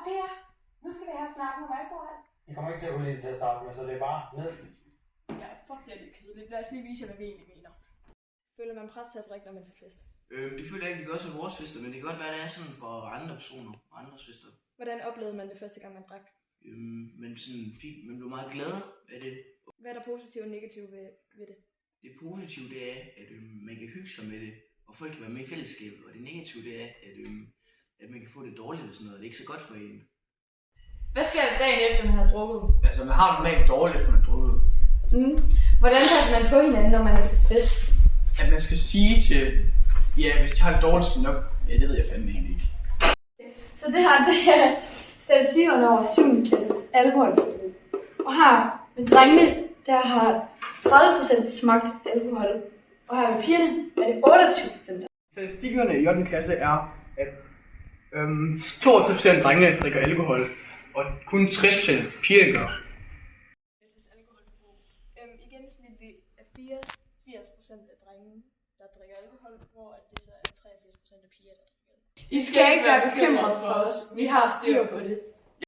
Per, nu skal vi have snakket om alkohol. I kommer ikke til at kunne lide det til at starte med, så det er bare ned. Ja, fuck det er lidt kedeligt. Lad os lige vise jer, hvad vi egentlig mener. Føler man pres til at drikke, når man til fest? Det føler jeg egentlig godt til vores fester, men det kan godt være, at det er sådan for andre personer og andres fester. Hvordan oplevede man det første gang, man drak? Men sådan fint, man blev meget glad af det. Hvad er der positivt og negativt ved det? Det positive det er, at man kan hygge sig med det, og folk kan være med i fællesskabet. Og det negative det er, at man kan få det dårligt og sådan noget, og det er ikke så godt for en. Hvad sker der dagen efter, man har drukket? Altså, man har normalt dårligt, efter man har drukket. Hvordan passer man på hinanden, når man er til fest? At man skal sige til, ja, hvis de har det dårligt, skal de nok, ja, det ved jeg fandme egentlig ikke. Så det er statistikkerne over 7. klasses alkoholforbrug. Og her med drengene, der har 30% smagt alkohol. Og her med pigerne er det 28%. Statistikkerne i 8. klasse er, at 62% drengene drikker alkohol, og kun 60% pigerne gør. I gennemsnit er 84% af drenge, der drikker alkohol, hvor det så er 83% af piger, der drikker alkohol. I skal ikke være bekymret for os. Vi har styr på det.